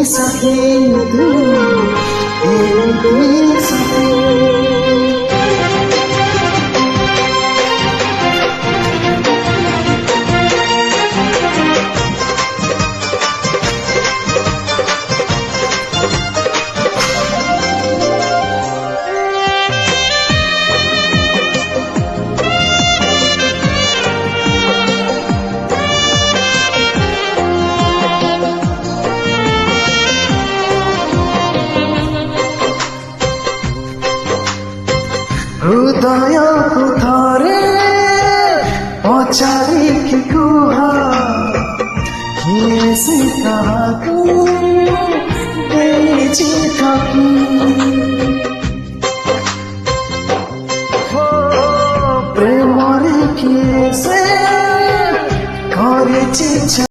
सके तू सके हृदयको थरे पछाडि कुहा यसै कहाँको बेची थकी